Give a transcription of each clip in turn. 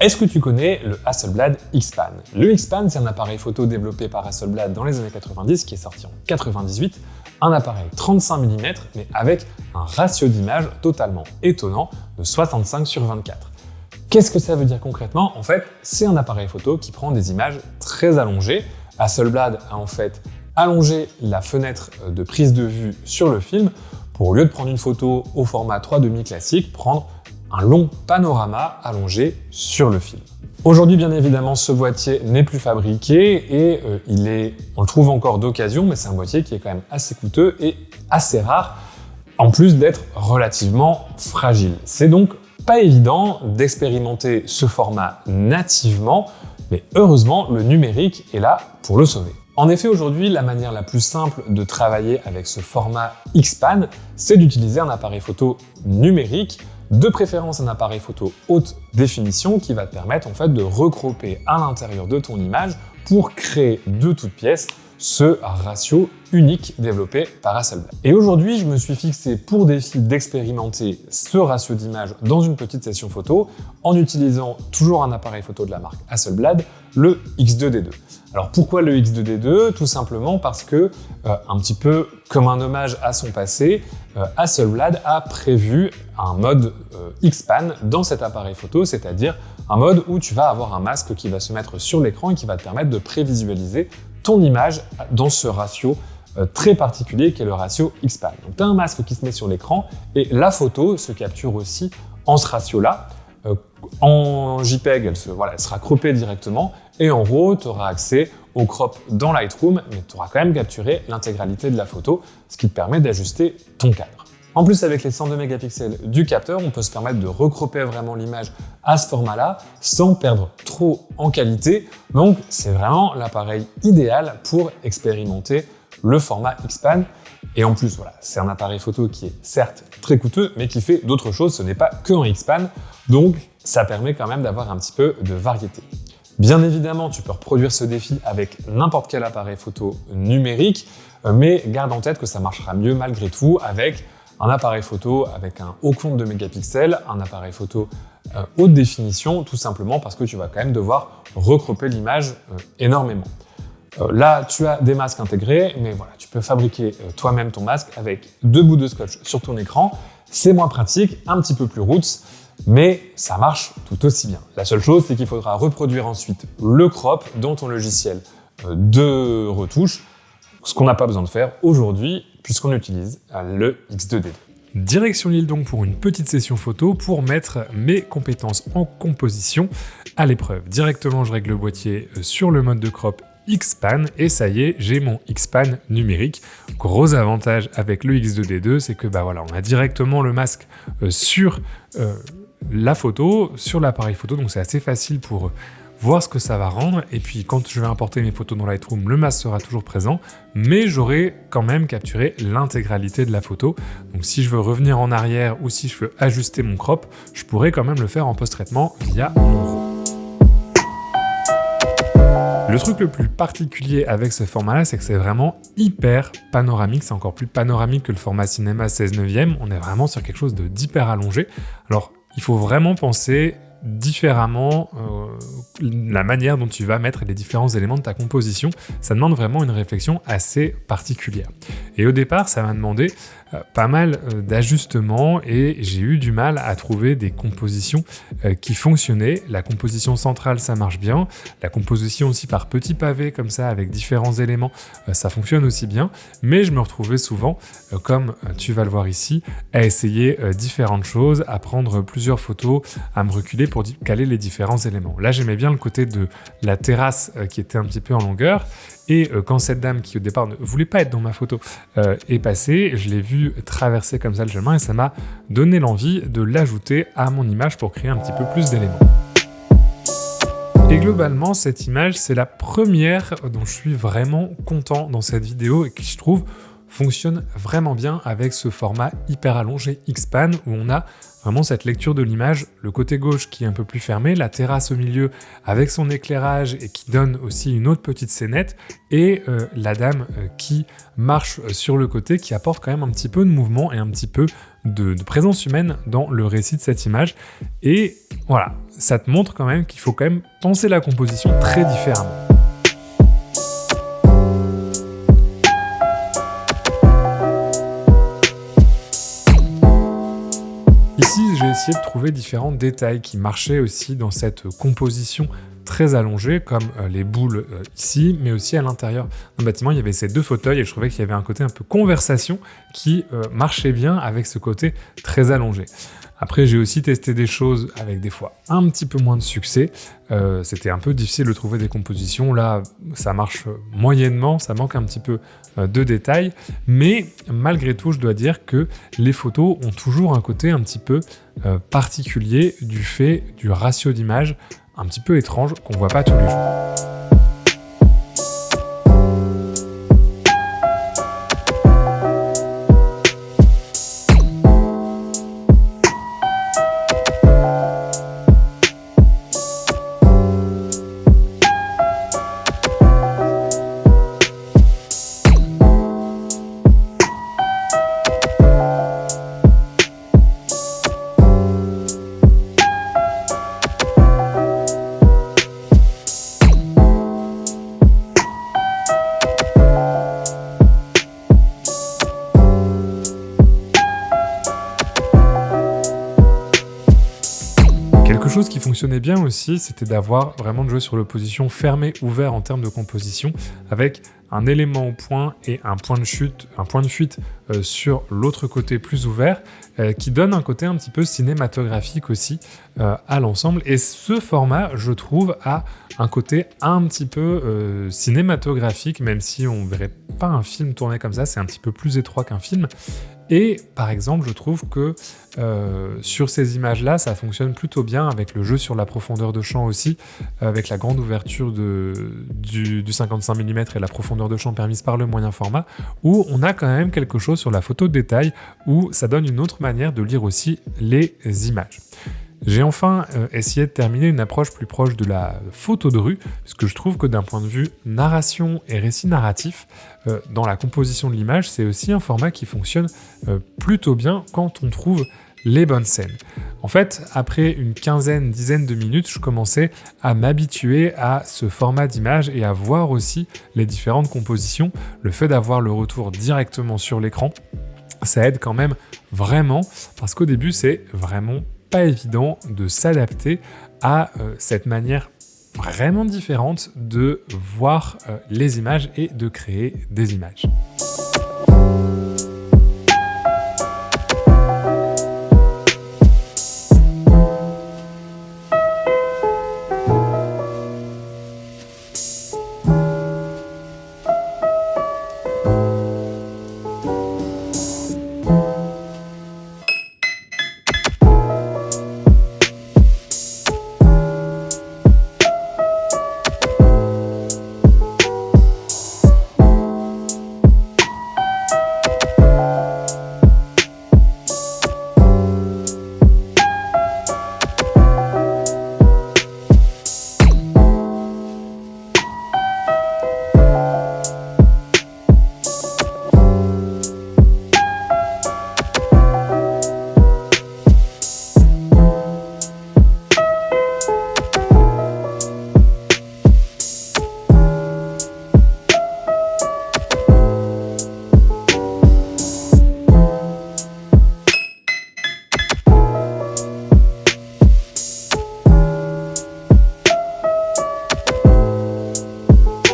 Est-ce que tu connais le Hasselblad X-Pan? Le X-Pan, c'est un appareil photo développé par Hasselblad dans les années 90 qui est sorti en 98, un appareil 35 mm mais avec un ratio d'image totalement étonnant de 65/24. Qu'est-ce que ça veut dire concrètement? En fait, c'est un appareil photo qui prend des images très allongées. Hasselblad a en fait allongé la fenêtre de prise de vue sur le film pour, au lieu de prendre une photo au format 3,5 classique, prendre un long panorama allongé sur le film. Aujourd'hui, bien évidemment, ce boîtier n'est plus fabriqué et on le trouve encore d'occasion, mais c'est un boîtier qui est quand même assez coûteux et assez rare, en plus d'être relativement fragile. C'est donc pas évident d'expérimenter ce format nativement, mais heureusement, le numérique est là pour le sauver. En effet, aujourd'hui, la manière la plus simple de travailler avec ce format X-Pan, c'est d'utiliser un appareil photo numérique, de préférence un appareil photo haute définition qui va te permettre en fait de recroper à l'intérieur de ton image pour créer de toutes pièces ce ratio unique développé par Hasselblad. Et aujourd'hui, je me suis fixé pour défi d'expérimenter ce ratio d'image dans une petite session photo en utilisant toujours un appareil photo de la marque Hasselblad, le X2D2. Alors pourquoi le X2D2? Tout simplement parce que, un petit peu comme un hommage à son passé, Hasselblad a prévu un mode X-Pan dans cet appareil photo, c'est-à-dire un mode où tu vas avoir un masque qui va se mettre sur l'écran et qui va te permettre de prévisualiser ton image dans ce ratio très particulier qui est le ratio X-Pan. Donc tu as un masque qui se met sur l'écran et la photo se capture aussi en ce ratio-là. En JPEG, elle sera croppée directement et en RAW, tu auras accès au crop dans Lightroom, mais tu auras quand même capturé l'intégralité de la photo, ce qui te permet d'ajuster ton cadre. En plus, avec les 102 mégapixels du capteur, on peut se permettre de recropper vraiment l'image à ce format-là sans perdre trop en qualité. Donc, c'est vraiment l'appareil idéal pour expérimenter le format X-Pan. Et en plus, voilà, c'est un appareil photo qui est certes très coûteux, mais qui fait d'autres choses. Ce n'est pas que en X-Pan. Donc, ça permet quand même d'avoir un petit peu de variété. Bien évidemment, tu peux reproduire ce défi avec n'importe quel appareil photo numérique, mais garde en tête que ça marchera mieux malgré tout avec un appareil photo avec un haut compte de mégapixels, un appareil photo haute définition, tout simplement parce que tu vas quand même devoir recropper l'image énormément. Là, tu as des masques intégrés, mais voilà, tu peux fabriquer toi-même ton masque avec 2 bouts de scotch sur ton écran. C'est moins pratique, un petit peu plus roots, mais ça marche tout aussi bien. La seule chose, c'est qu'il faudra reproduire ensuite le crop dans ton logiciel de retouche, ce qu'on n'a pas besoin de faire aujourd'hui, puisqu'on utilise le X2D2. Direction Lille donc pour une petite session photo pour mettre mes compétences en composition à l'épreuve. Directement, je règle le boîtier sur le mode de crop X-Pan et ça y est, j'ai mon X-Pan numérique. Gros avantage avec le X2D2, c'est que on a directement le masque sur la photo, sur l'appareil photo, donc c'est assez facile pour voir ce que ça va rendre, et puis quand je vais importer mes photos dans Lightroom, le masque sera toujours présent, mais j'aurai quand même capturé l'intégralité de la photo. Donc si je veux revenir en arrière ou si je veux ajuster mon crop, je pourrais quand même le faire en post-traitement via mon RAW. Le truc le plus particulier avec ce format-là, c'est que c'est vraiment hyper panoramique. C'est encore plus panoramique que le format cinéma 16:9. On est vraiment sur quelque chose d'hyper allongé. Alors, il faut vraiment penser différemment la manière dont tu vas mettre les différents éléments de ta composition. Ça demande vraiment une réflexion assez particulière. Et au départ, ça m'a demandé pas mal d'ajustements et j'ai eu du mal à trouver des compositions qui fonctionnaient. La composition centrale, ça marche bien. La composition aussi par petits pavés comme ça avec différents éléments, ça fonctionne aussi bien. Mais je me retrouvais souvent, comme tu vas le voir ici, à essayer différentes choses, à prendre plusieurs photos, à me reculer pour caler les différents éléments. Là, j'aimais bien le côté de la terrasse qui était un petit peu en longueur. Et quand cette dame qui au départ ne voulait pas être dans ma photo est passée, je l'ai vue traverser comme ça le chemin et ça m'a donné l'envie de l'ajouter à mon image pour créer un petit peu plus d'éléments. Et globalement, cette image, c'est la première dont je suis vraiment content dans cette vidéo et qui, je trouve, fonctionne vraiment bien avec ce format hyper allongé X-Pan où on a vraiment cette lecture de l'image, le côté gauche qui est un peu plus fermé, la terrasse au milieu avec son éclairage et qui donne aussi une autre petite scénette et la dame qui marche sur le côté qui apporte quand même un petit peu de mouvement et un petit peu de présence humaine dans le récit de cette image. Et voilà, ça te montre quand même qu'il faut quand même penser la composition très différemment. Ici, j'ai essayé de trouver différents détails qui marchaient aussi dans cette composition très allongée, comme les boules ici, mais aussi à l'intérieur d'un bâtiment. Il y avait ces deux fauteuils et je trouvais qu'il y avait un côté un peu conversation qui marchait bien avec ce côté très allongé. Après, j'ai aussi testé des choses avec des fois un petit peu moins de succès. C'était un peu difficile de trouver des compositions. Là, ça marche moyennement, ça manque un petit peu de détails. Mais malgré tout, je dois dire que les photos ont toujours un côté un petit peu particulier du fait du ratio d'image un petit peu étrange qu'on voit pas tous les jours. Quelque chose qui fonctionnait bien aussi, c'était d'avoir vraiment de jouer sur l'opposition fermé-ouvert en termes de composition, avec un élément au point et un point de fuite sur l'autre côté plus ouvert, qui donne un côté un petit peu cinématographique aussi à l'ensemble. Et ce format, je trouve, a un côté un petit peu cinématographique, même si on ne verrait pas un film tourné comme ça, c'est un petit peu plus étroit qu'un film. Et par exemple, je trouve que sur ces images-là, ça fonctionne plutôt bien avec le jeu sur la profondeur de champ aussi, avec la grande ouverture du 55 mm et la profondeur de champ permise par le moyen format, où on a quand même quelque chose sur la photo de détail, où ça donne une autre manière de lire aussi les images. J'ai enfin essayé de terminer une approche plus proche de la photo de rue, parce que je trouve que d'un point de vue narration et récit narratif, dans la composition de l'image, c'est aussi un format qui fonctionne plutôt bien quand on trouve les bonnes scènes. En fait, après une dizaine de minutes, je commençais à m'habituer à ce format d'image et à voir aussi les différentes compositions. Le fait d'avoir le retour directement sur l'écran, ça aide quand même vraiment, parce qu'au début, c'est vraiment pas évident de s'adapter à cette manière vraiment différente de voir les images et de créer des images.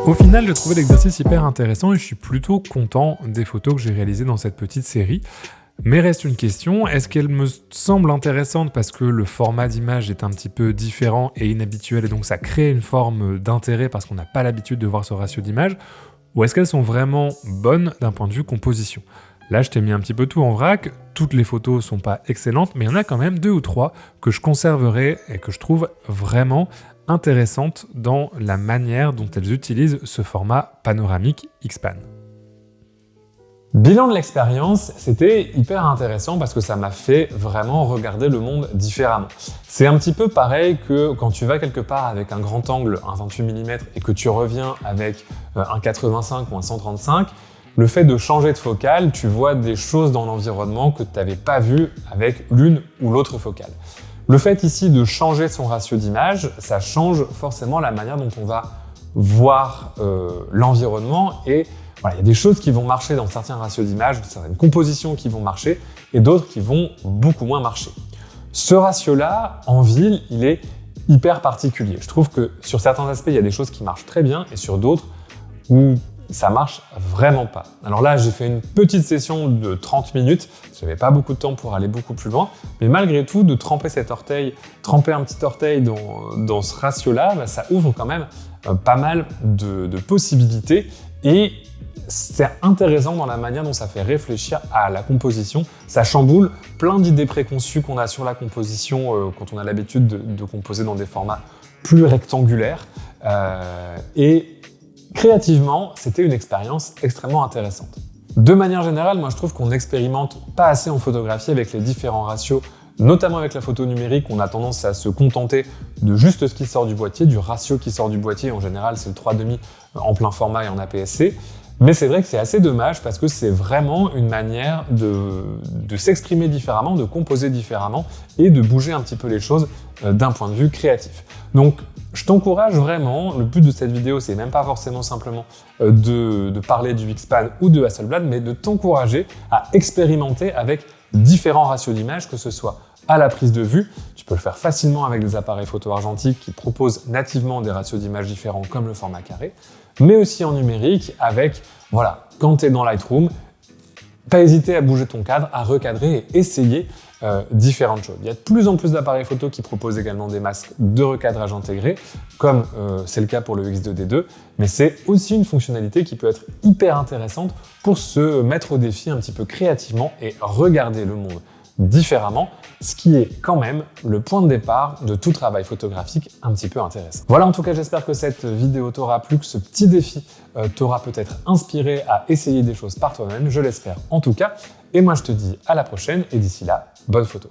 Au final, j'ai trouvé l'exercice hyper intéressant et je suis plutôt content des photos que j'ai réalisées dans cette petite série. Mais reste une question, est-ce qu'elle me semble intéressante parce que le format d'image est un petit peu différent et inhabituel et donc ça crée une forme d'intérêt parce qu'on n'a pas l'habitude de voir ce ratio d'image, ou est-ce qu'elles sont vraiment bonnes d'un point de vue composition ? Là, je t'ai mis un petit peu tout en vrac, toutes les photos sont pas excellentes, mais il y en a quand même 2 ou 3 que je conserverai et que je trouve vraiment intéressantes dans la manière dont elles utilisent ce format panoramique X-Pan. Bilan de l'expérience, c'était hyper intéressant parce que ça m'a fait vraiment regarder le monde différemment. C'est un petit peu pareil que quand tu vas quelque part avec un grand angle, un 28 mm, et que tu reviens avec un 85 ou un 135, le fait de changer de focale, tu vois des choses dans l'environnement que tu n'avais pas vues avec l'une ou l'autre focale. Le fait ici de changer son ratio d'image, ça change forcément la manière dont on va voir l'environnement et voilà, il y a des choses qui vont marcher dans certains ratios d'image, certaines compositions qui vont marcher et d'autres qui vont beaucoup moins marcher. Ce ratio-là, en ville, il est hyper particulier. Je trouve que sur certains aspects, il y a des choses qui marchent très bien et sur d'autres où ça marche vraiment pas. Alors là, j'ai fait une petite session de 30 minutes. J'avais pas beaucoup de temps pour aller beaucoup plus loin. Mais malgré tout, de tremper un petit orteil dans ce ratio-là, bah, ça ouvre quand même pas mal de possibilités. Et c'est intéressant dans la manière dont ça fait réfléchir à la composition. Ça chamboule plein d'idées préconçues qu'on a sur la composition quand on a l'habitude de composer dans des formats plus rectangulaires. Et créativement, c'était une expérience extrêmement intéressante. De manière générale, moi je trouve qu'on n'expérimente pas assez en photographie avec les différents ratios, notamment avec la photo numérique, on a tendance à se contenter de juste ce qui sort du boîtier, du ratio qui sort du boîtier. En général, c'est le 3,5 en plein format et en APS-C. Mais c'est vrai que c'est assez dommage parce que c'est vraiment une manière de s'exprimer différemment, de composer différemment et de bouger un petit peu les choses d'un point de vue créatif. Donc, je t'encourage vraiment, le but de cette vidéo, c'est même pas forcément simplement de parler du X-Pan ou de Hasselblad, mais de t'encourager à expérimenter avec différents ratios d'image, que ce soit à la prise de vue. Tu peux le faire facilement avec des appareils photo argentiques qui proposent nativement des ratios d'image différents comme le format carré, mais aussi en numérique avec, voilà, quand tu es dans Lightroom, pas hésiter à bouger ton cadre, à recadrer et essayer différentes choses. Il y a de plus en plus d'appareils photo qui proposent également des masques de recadrage intégrés, comme c'est le cas pour le X2D2, mais c'est aussi une fonctionnalité qui peut être hyper intéressante pour se mettre au défi un petit peu créativement et regarder le monde différemment, ce qui est quand même le point de départ de tout travail photographique un petit peu intéressant. Voilà, en tout cas, j'espère que cette vidéo t'aura plu, que ce petit défi t'aura peut-être inspiré à essayer des choses par toi-même, je l'espère en tout cas. Et moi, je te dis à la prochaine et d'ici là, bonne photo.